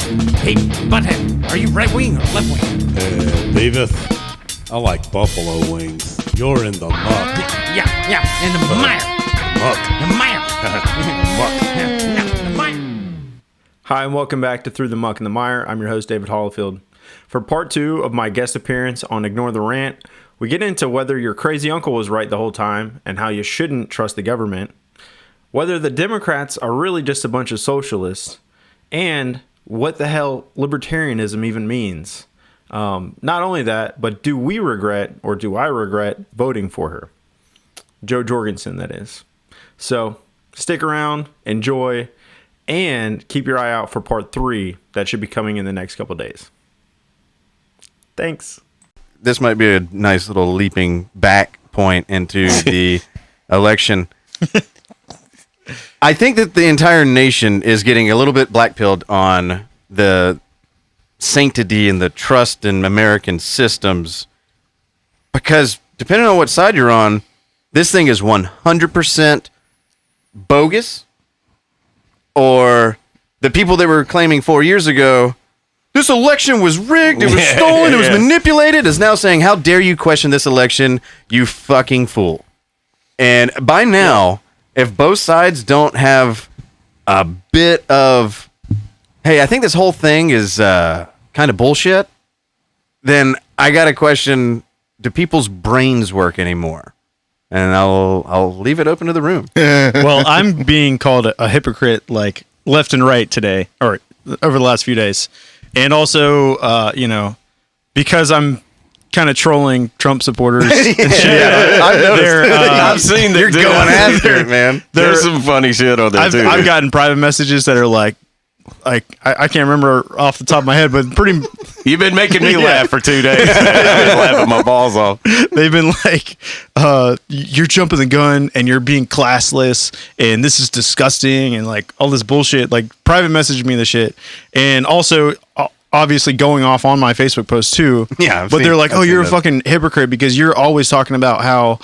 Hey, butthead, are you right wing or left wing? Beavis, I like buffalo wings. You're in the muck. Yeah, in the mire. Muck. The mire. The mire. Hi, and welcome back to Through the Muck and the Mire. I'm your host, David Hollifield. For part 2 of my guest appearance on Ignore the Rant, we get into whether your crazy uncle was right the whole time and how you shouldn't trust the government, whether the Democrats are really just a bunch of socialists, and what the hell libertarianism even means. Not only that, but do we regret, or do I regret, voting for her? Jo Jorgensen, that is. So, stick around, enjoy, and keep your eye out for part 3 that should be coming in the next couple days. Thanks. This might be a nice little leaping back point into the election. I think that the entire nation is getting a little bit black-pilled on the sanctity and the trust in American systems because depending on what side you're on, this thing is 100% bogus, or the people that were claiming 4 years ago, this election was rigged, it was stolen, it was manipulated, is now saying, how dare you question this election, you fucking fool. And by now, if both sides don't have a bit of, hey, I think this whole thing is kind of bullshit, then I got to question, do people's brains work anymore? And I'll leave it open to the room. Well, I'm being called a hypocrite like left and right today, or over the last few days. And also, because I'm kind of trolling Trump supporters and shit. Yeah, I've noticed. I've seen that. You're going after it, man. There's some funny shit on there, too. I've gotten private messages that are like I can't remember off the top of my head, but pretty. You've been making me laugh for 2 days. I've been laughing my balls off. They've been like, you're jumping the gun and you're being classless and this is disgusting and like all this bullshit. Like private message me the shit. And also obviously going off on my Facebook post too. Yeah. They're like, oh, you're a fucking hypocrite because you're always talking about how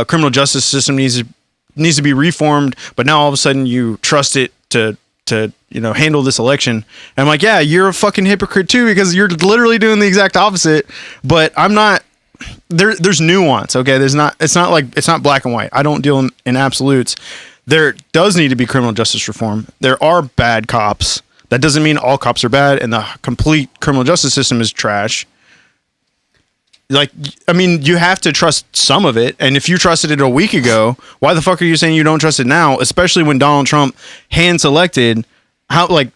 criminal justice system needs to be reformed. But now all of a sudden you trust it to handle this election. And I'm like, yeah, you're a fucking hypocrite too, because you're literally doing the exact opposite. But I'm not. There's nuance, okay? It's not black and white. I don't deal in absolutes. There does need to be criminal justice reform. There are bad cops. That doesn't mean all cops are bad, and the complete criminal justice system is trash. Like, I mean, you have to trust some of it. And if you trusted it a week ago, why the fuck are you saying you don't trust it now? Especially when Donald Trump hand-selected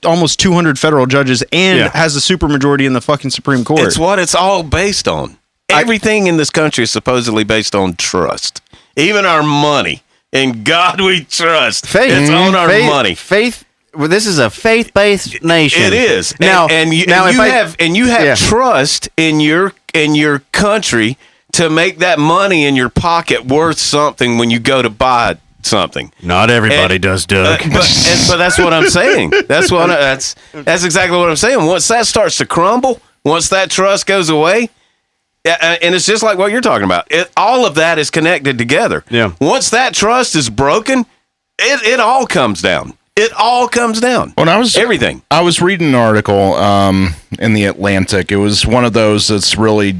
almost 200 federal judges and has a supermajority in the fucking Supreme Court. It's what it's all based on. Everything in this country is supposedly based on trust. Even our money. In God we trust. Faith. It's on our money. Faith. Well, this is a faith-based nation. It is. Now, you have trust in your country to make that money in your pocket worth something when you go to buy something. Not everybody does, Doug. But that's what I'm saying. That's exactly what I'm saying. Once that starts to crumble, once that trust goes away, and it's just like what you're talking about. All of that is connected together. Yeah. Once that trust is broken, it all comes down. It all comes down. When everything. I was reading an article in the Atlantic. It was one of those that's really,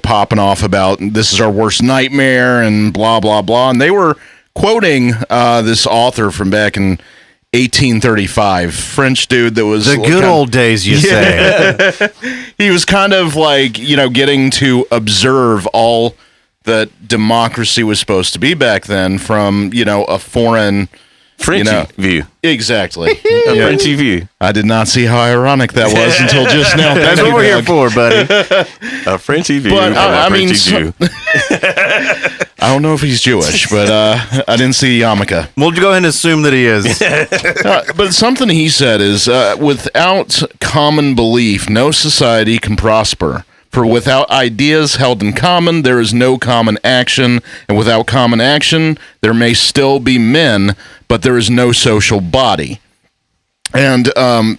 popping off about this is our worst nightmare and blah, blah, blah. And they were quoting this author from back in 1835, French dude that was... The good old days, you say. He was kind of like, getting to observe all that democracy was supposed to be back then from, a foreign... Frenchy view. Exactly. A Frenchy view. I did not see how ironic that was until just now. That's what we're here for, buddy. A Frenchy view. But, I don't know if he's Jewish, but I didn't see the yarmulke. We'll go ahead and assume that he is. But something he said is, without common belief, no society can prosper. For without ideas held in common, there is no common action, and without common action, there may still be men, but there is no social body. And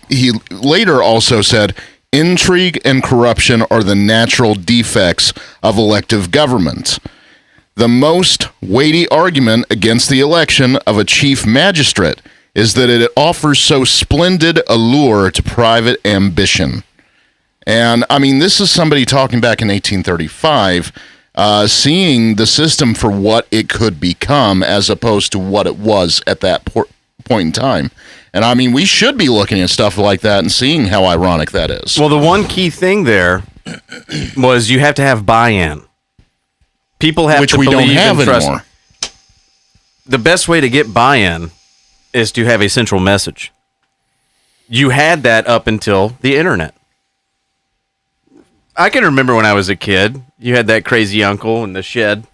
he later also said, intrigue and corruption are the natural defects of elective government. The most weighty argument against the election of a chief magistrate is that it offers so splendid a lure to private ambition. And I mean, this is somebody talking back in 1835, seeing the system for what it could become as opposed to what it was at that point in time. And I mean, we should be looking at stuff like that and seeing how ironic that is. Well, the one key thing there was you have to have buy-in. People have Which to we believe don't have and trust. anymore. The best way to get buy-in is to have a central message. You had that up until the internet. I can remember when I was a kid, you had that crazy uncle in the shed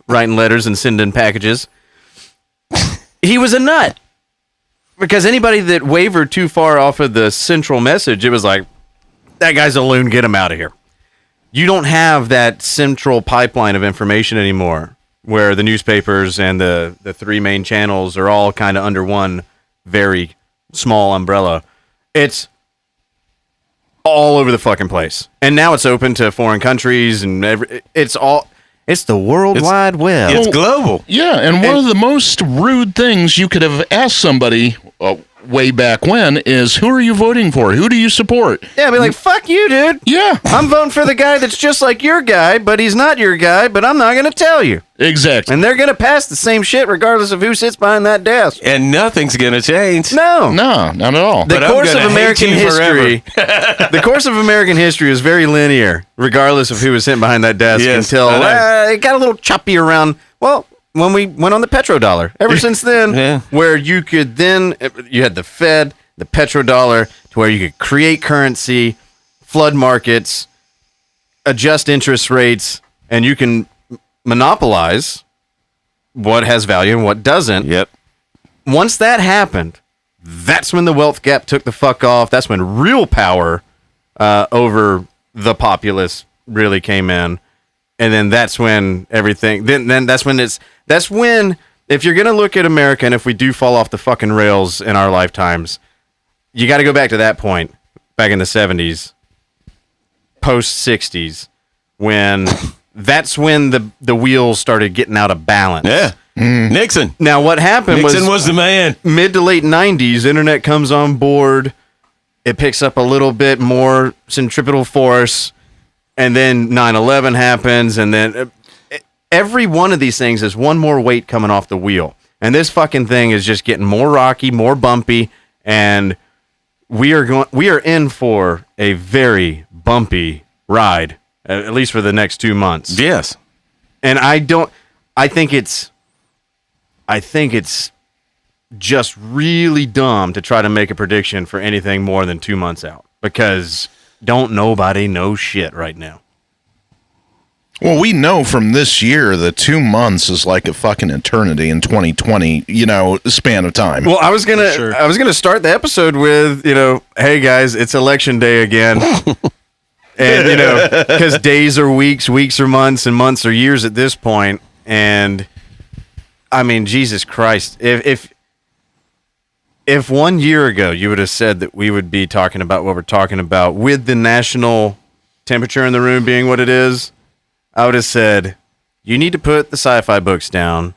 writing letters and sending packages. He was a nut. Because anybody that wavered too far off of the central message, it was like, that guy's a loon, get him out of here. You don't have that central pipeline of information anymore, where the newspapers and the three main channels are all kind of under one very small umbrella. It's all over the fucking place. And now it's open to foreign countries, and it's the World Wide Web. It's global. Yeah, and one of the most rude things you could have asked somebody way back when is, who are you voting for? Who do you support? Yeah, be like, fuck you, dude. Yeah. I'm voting for the guy that's just like your guy, but he's not your guy, but I'm not going to tell you. Exactly. And they're going to pass the same shit regardless of who sits behind that desk. And nothing's going to change. No. No, not at all. The But I'm course of gonna hate American you history, the course of American history is very linear, regardless of who was sitting behind that desk Yes, until I know. it got a little choppy around. Well, when we went on the petrodollar. Ever since then, Yeah. where you could then you had the Fed, the petrodollar, to where you could create currency, flood markets, adjust interest rates, and you can monopolize what has value and what doesn't. Yep. Once that happened, that's when the wealth gap took the fuck off. That's when real power over the populace really came in. And then that's when everything, then that's when, if you're going to look at America, and if we do fall off the fucking rails in our lifetimes, you got to go back to that point, back in the 70s, post 60s, when that's when the wheels started getting out of balance. Yeah. Nixon. Now, what happened Nixon was the man. mid to late 90s, internet comes on board. It picks up a little bit more centripetal force. And then 9/11 happens. And then every one of these things is one more weight coming off the wheel. And this fucking thing is just getting more rocky, more bumpy. And we are in for a very bumpy ride, at least for the next 2 months. Yes. And I think it's just really dumb to try to make a prediction for anything more than 2 months out, because don't nobody know shit right now. Well, we know from this year that 2 months is like a fucking eternity in 2020, span of time. Well, I was gonna start the episode with, hey guys, it's election day again. And because days are weeks, weeks are months, and months are years at this point. And I mean, Jesus Christ, if 1 year ago you would have said that we would be talking about what we're talking about, with the national temperature in the room being what it is, I would have said, you need to put the sci-fi books down,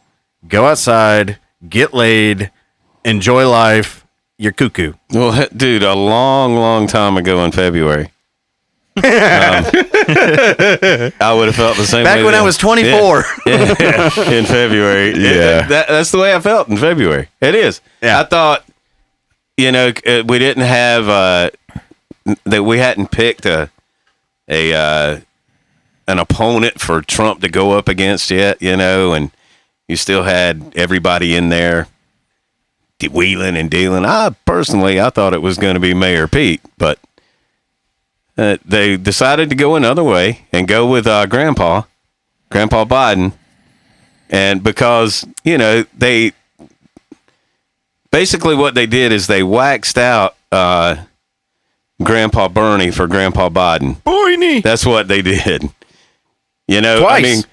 go outside, get laid, enjoy life. You're cuckoo. Well, dude, a long, long time ago in February, I would have felt the same Back way when I then. was 24. Yeah. In February. Yeah. That's the way I felt in February. It is. Yeah. I thought, we didn't have, that we hadn't picked an opponent for Trump to go up against yet, and you still had everybody in there wheeling and dealing. I thought it was going to be Mayor Pete, but they decided to go another way and go with Grandpa Biden. And because, they basically what they did is they waxed out Grandpa Bernie for Grandpa Biden. Boy, That's what they did. Twice.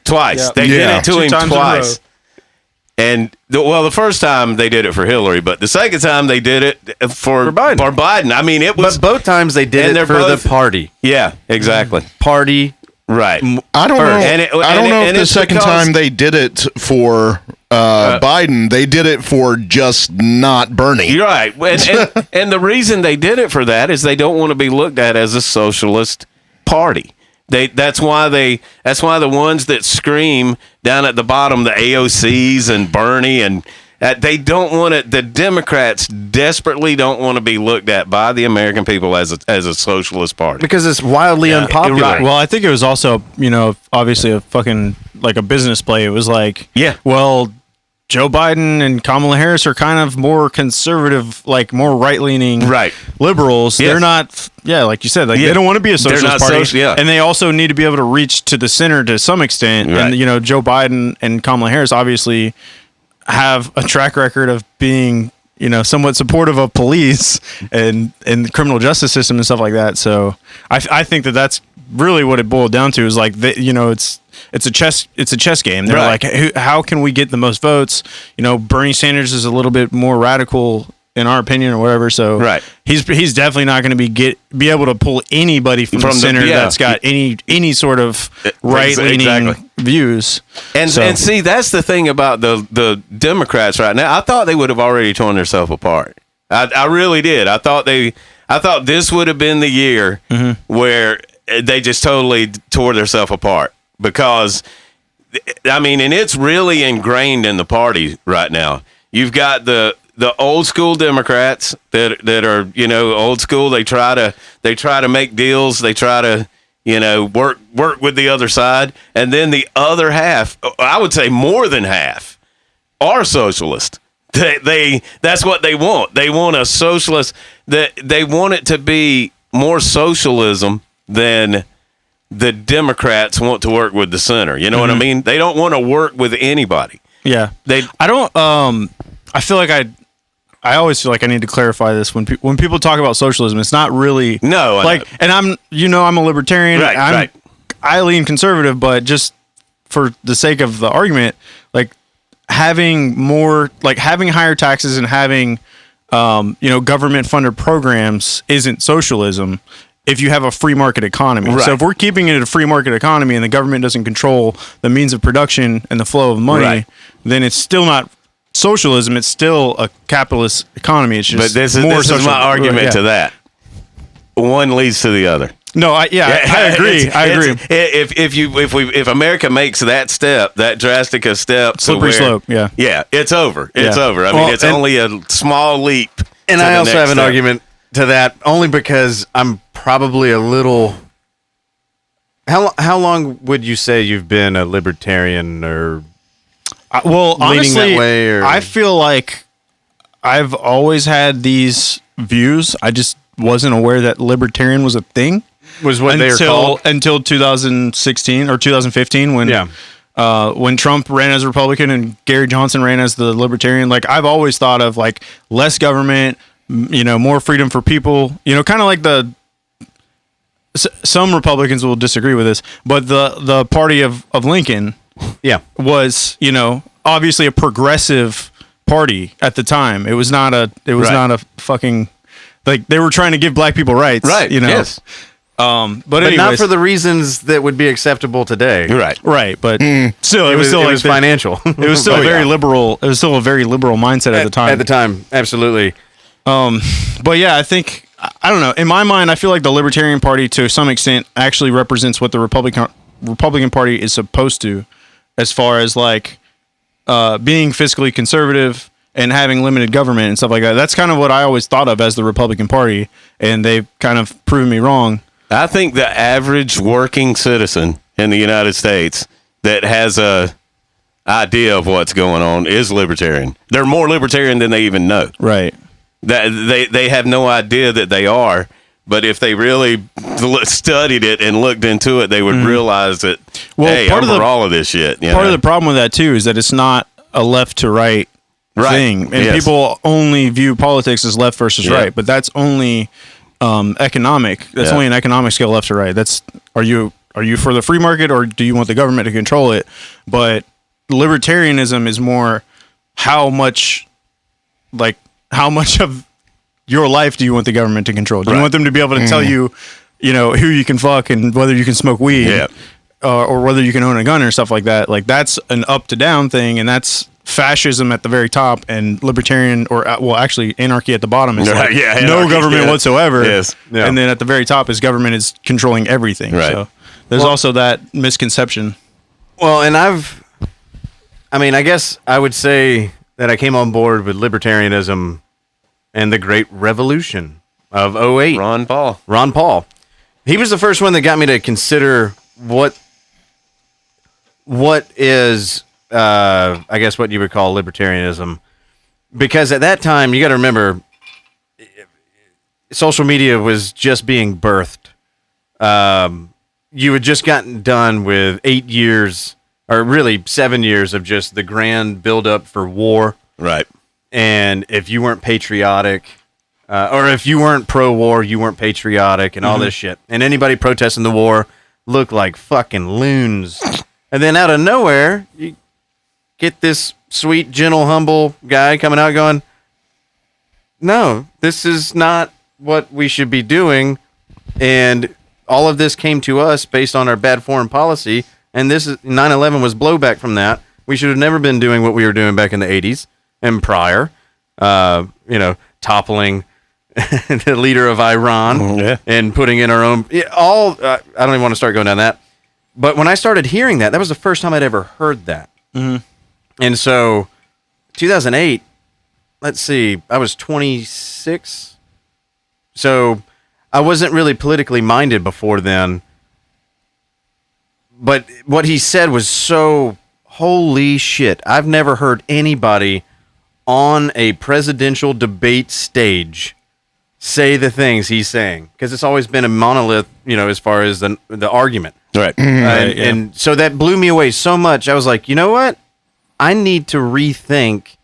Twice. Yep. They did it to Two him times in a twice. And the first time they did it for Hillary, but the second time they did it for Biden. I mean, it was. But both times they did and it they're for both- the party. Yeah, exactly. Party. Right. I don't know. And I don't know if the it's second because- time they did it for Biden. They did it for just not Bernie. You're right. And the reason they did it for that is they don't want to be looked at as a socialist party. That's why the ones that scream down at the bottom, the AOCs and Bernie, and they don't want it. The Democrats desperately don't want to be looked at by the American people as a socialist party. Because it's wildly unpopular. right. Well, I think it was also, obviously a fucking like a business play. It was like, well, Joe Biden and Kamala Harris are kind of more conservative, like more right-leaning liberals. Yes. They're not, like you said, like they don't want to be a socialist party. And they also need to be able to reach to the center to some extent. Right. And, Joe Biden and Kamala Harris obviously have a track record of being, somewhat supportive of police and the criminal justice system and stuff like that. So I think that's really what it boiled down to is like, it's a chess game. They're like, how can we get the most votes? Bernie Sanders is a little bit more radical in our opinion or whatever. So he's definitely not going to be able to pull anybody from the center that's got any sort of right leaning views. And see, that's the thing about the Democrats right now. I thought they would have already torn themselves apart. I really did. I thought this would have been the year where they just totally tore themselves apart. Because, I mean, and it's really ingrained in the party right now. You've got the old school Democrats that are, old school. They try to make deals. They try to, work with the other side. And then the other half, I would say more than half, are socialist. That's what they want. They want a socialist. They want it to be more socialism than the Democrats want to work with the center. You know what I mean? They don't want to work with anybody. Yeah. I feel like I always feel like I need to clarify this when people talk about socialism, it's not really and I'm a libertarian. I lean conservative, but just for the sake of the argument, like having higher taxes and having government funded programs isn't socialism. If you have a free market economy. So if we're keeping it a free market economy and the government doesn't control the means of production and the flow of money, then it's still not socialism. It's still a capitalist economy. It's just this is my argument to that. One leads to the other. No, I agree. I agree. If America makes that step, that drastic a step, slippery slope. Yeah, it's over. It's over. I mean, it's only a small leap. And I also have an argument to that, only because I'm probably a little. How long would you say you've been a libertarian or? Well, leaning honestly, that way, or? I feel like I've always had these views. I just wasn't aware that libertarian was a thing. Was what they were called until 2016 or 2015 when Trump ran as a Republican and Gary Johnson ran as the libertarian. Like I've always thought of like less government. More freedom for people, kind of like some Republicans will disagree with this, but the party of Lincoln was, obviously a progressive party at the time. It was not a fucking, like they were trying to give black people rights, Yes. But anyways, not for the reasons that would be acceptable today. Right. But still, it was financial. It was still a very liberal. It was still a very liberal mindset at the time. At the time, absolutely. But yeah, I think, I don't know. In my mind, I feel like the Libertarian Party, to some extent, actually represents what the Republican Party is supposed to, as far as like being fiscally conservative and having limited government and stuff like that. That's kind of what I always thought of as the Republican Party, and they've kind of proven me wrong. I think the average working citizen in the United States that has a idea of what's going on is libertarian. They're more libertarian than they even know. Right. That they have no idea that they are, but if they really studied it and looked into it, they would realize that, I'm for all of this shit. Part of the problem with that, too, is that it's not a left to right thing. And people only view politics as left versus right, but that's only economic. That's only an economic scale, left to right. That's are you for the free market or do you want the government to control it? But libertarianism is more how much of your life do you want the government to control? Do you want them to be able to tell you, who you can fuck and whether you can smoke weed or whether you can own a gun or stuff like that? Like that's an up to down thing, and that's fascism at the very top and libertarian, or well, actually anarchy at the bottom is Right, like yeah, no anarchy, government yeah. whatsoever. Yes, yeah. And then at the very top is government is controlling everything. Right. So there's also that misconception. Well, and I guess I would say that I came on board with libertarianism and the Great Revolution of '08. Ron Paul. Ron Paul. He was the first one that got me to consider what is, I guess, what you would call libertarianism. Because at that time, you got to remember, social media was just being birthed. You had just gotten done with 8 years, or really 7 years of just the grand buildup for war. Right. And if you weren't patriotic, or if you weren't pro-war, you weren't patriotic, and all this shit. And anybody protesting the war looked like fucking loons. And then out of nowhere, you get this sweet, gentle, humble guy coming out going, no, this is not what we should be doing. And all of this came to us based on our bad foreign policy. And this is 9/11 was blowback from that. We should have never been doing what we were doing back in the 80s and prior. Toppling the leader of Iran and putting in our own I don't even want to start going down that. But when I started hearing that was the first time I'd ever heard that. Mm-hmm. And so 2008, let's see, I was 26. So I wasn't really politically minded before then. But what he said was so holy shit. I've never heard anybody on a presidential debate stage say the things he's saying, because it's always been a monolith, as far as the argument. Right. And so that blew me away so much. I was like, you know what? I need to rethink.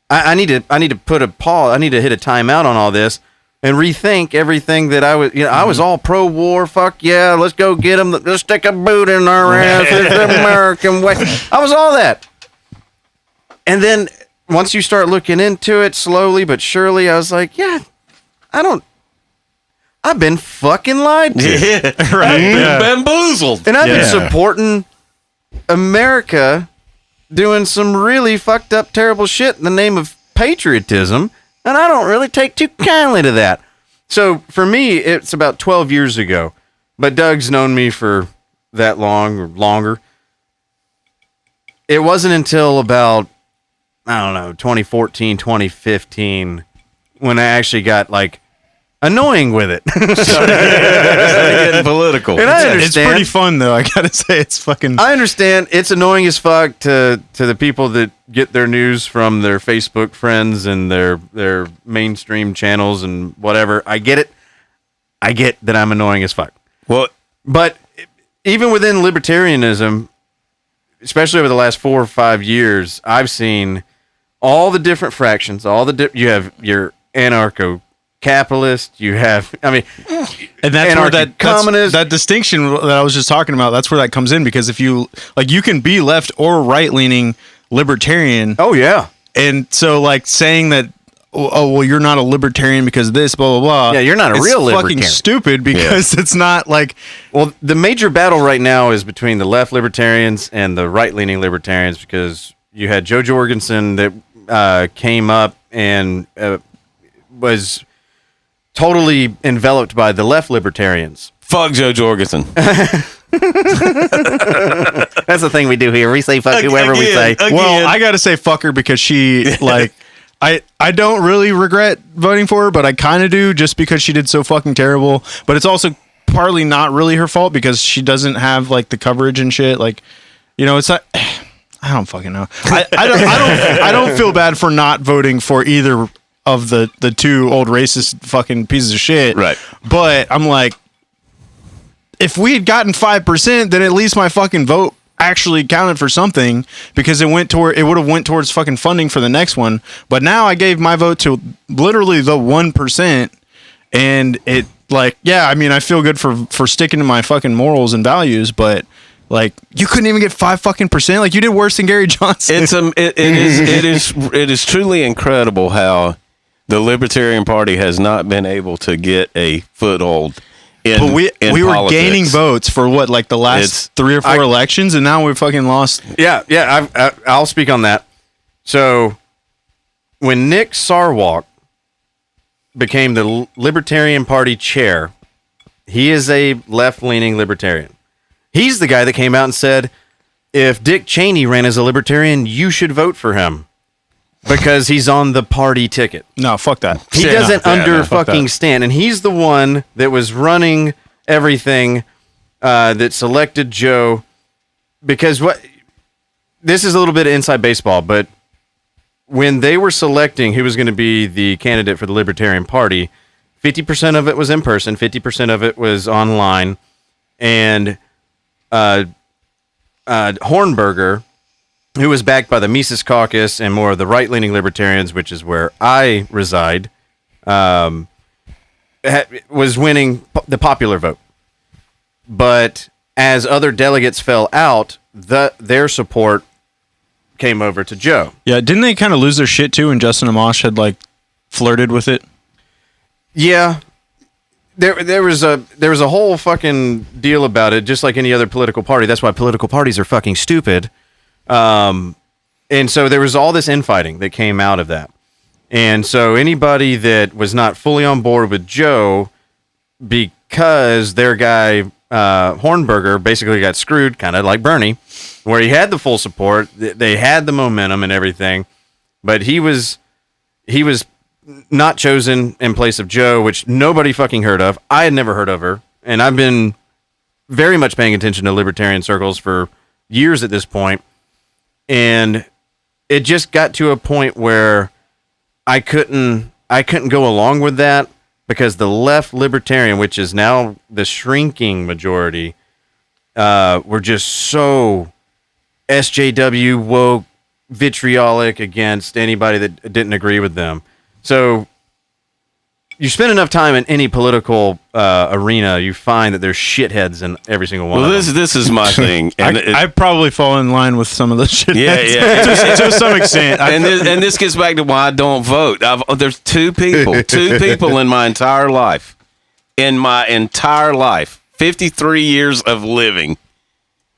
I need to put a pause. I need to hit a timeout on all this and rethink everything that I was. I was all pro-war. Fuck yeah, let's go get them. Let's stick a boot in our ass. It's the American way. I was all that. And then once you start looking into it slowly but surely, I was like, yeah, I've been fucking lied to. Yeah. Right. Bamboozled. And I've been supporting America doing some really fucked up, terrible shit in the name of patriotism, and I don't really take too kindly to that. So for me, it's about 12 years ago, but Doug's known me for that long or longer. It wasn't until about, 2014, 2015, when I actually got annoying with it. Started getting political. And I It's understand. pretty fun though. I gotta say, it's fucking. I understand it's annoying as fuck to the people that get their news from their Facebook friends and their mainstream channels and whatever. I get it. I get that I'm annoying as fuck. Well, But even within libertarianism, especially over the last 4 or 5 years, I've seen all the different fractions. You have your anarcho-capitalist. You have, And that's where anarcho-communist. that distinction that I was just talking about, that's where that comes in, because if you you can be left or right leaning libertarian. Oh yeah. And so saying that, oh well, you're not a libertarian because of this, blah blah blah. Yeah, you're not a real fucking libertarian. stupid, because it's not Well, the major battle right now is between the left libertarians and the right-leaning libertarians, because you had Jo Jorgensen that came up and was totally enveloped by the left libertarians. fuck Jo Jorgensen. That's the thing we do here. We say fuck whoever we say. Well, I gotta say fuck her, because she I don't really regret voting for her, but I kind of do, just because she did so fucking terrible. But it's also partly not really her fault, because she doesn't have the coverage and shit. It's not. I don't fucking know. I don't feel bad for not voting for either of the two old racist fucking pieces of shit. Right. But I'm like, if we had gotten 5%, then at least my fucking vote actually counted for something, because it would have went towards fucking funding for the next one. But now I gave my vote to literally the 1%, and it I feel good for sticking to my fucking morals and values, but you couldn't even get 5 fucking %. You did worse than Gary Johnson. It is truly incredible how the Libertarian Party has not been able to get a foothold in But we were politics. gaining votes for the last 3 or 4 elections, and now we've fucking lost. Yeah. I'll speak on that. So when Nick Sarwark became the Libertarian Party chair, he is a left-leaning libertarian. He's the guy that came out and said, if Dick Cheney ran as a libertarian, you should vote for him because he's on the party ticket. No, fuck that. He doesn't stand. And he's the one that was running everything that selected Joe. Because this is a little bit of inside baseball, but when they were selecting who was going to be the candidate for the Libertarian Party, 50% of it was in person, 50% of it was online, and Hornberger, who was backed by the Mises Caucus and more of the right-leaning libertarians, which is where I reside, was winning the popular vote. But as other delegates fell out, their support came over to Joe. Yeah, didn't they kind of lose their shit too when Justin Amash had like flirted with it? Yeah. There was a whole fucking deal about it, just like any other political party. That's why political parties are fucking stupid. And so there was all this infighting that came out of that. And so anybody that was not fully on board with Joe, because their guy Hornberger basically got screwed, kind of like Bernie, where he had the full support, they had the momentum and everything, but he was not chosen in place of Joe, which nobody fucking heard of. I had never heard of her, and I've been very much paying attention to libertarian circles for years at this point, and it just got to a point where I couldn't go along with that because the left libertarian, which is now the shrinking majority, were just so SJW woke, vitriolic against anybody that didn't agree with them. So you spend enough time in any political arena, you find that there's shitheads in every single one. Well, of them. this is my thing. And I probably fall in line with some of those shit. Yeah. to some extent. and this gets back to why I don't vote. There's two people in my entire life. In my entire life, 53 years of living,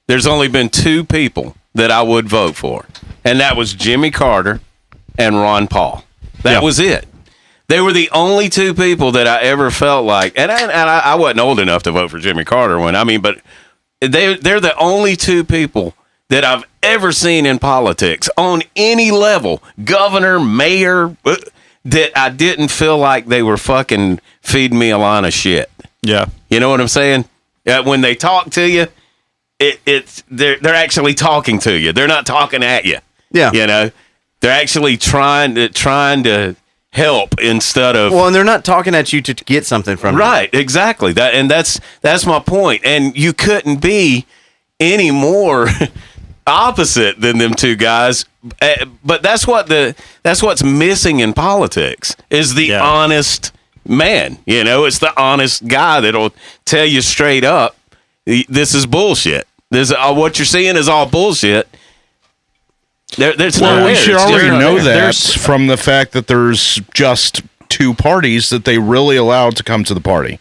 there's only been two people that I would vote for. And that was Jimmy Carter and Ron Paul. That was it. They were the only two people that I ever felt like, and I wasn't old enough to vote for Jimmy Carter but they're the only two people that I've ever seen in politics on any level, governor, mayor, that I didn't feel like they were fucking feeding me a line of shit. Yeah. You know what I'm saying? When they talk to you, they're actually talking to you. They're not talking at you. Yeah. You know, they're actually trying to help instead of and they're not talking at you to get something from you. Right, exactly. That's my point. And you couldn't be any more opposite than them two guys. But that's what's missing in politics is the honest man. You know, it's the honest guy that'll tell you straight up, this is bullshit. What you're seeing is all bullshit. We should already know that from the fact that there's just two parties that they really allowed to come to the party.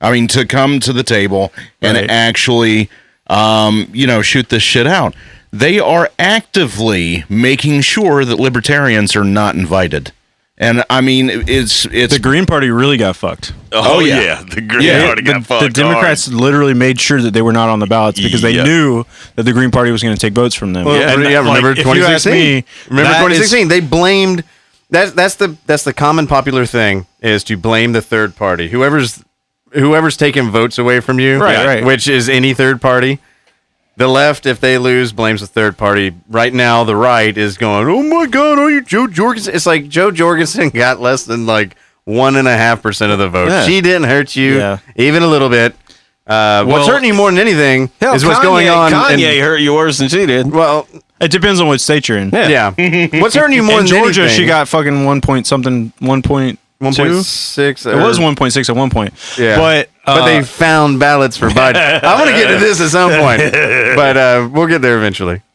I mean, to come to the table and actually, shoot this shit out. They are actively making sure that libertarians are not invited. And I mean, it's the Green Party really got fucked. Oh yeah, the Green Party got fucked. The Democrats literally made sure that they were not on the ballots because they knew that the Green Party was going to take votes from them. Well, remember 2016? Remember 2016? They blamed that's the common popular thing is to blame the third party. Whoever's taking votes away from you, right. Which is any third party. The left, if they lose, blames the third party. Right now, the right is going, oh my God, are you Jo Jorgensen? It's like Jo Jorgensen got less than 1.5% of the vote. Yeah. She didn't hurt you even a little bit. What's hurting you more than anything is what's going on. Kanye hurt you worse than she did. Well, it depends on what state you're in. Yeah. What's hurting you more in than Georgia, anything? she got fucking 1.6 1.6. It was 1.6 at one point. Yeah. But they found ballots for Biden. I want to get to this at some point, but we'll get there eventually.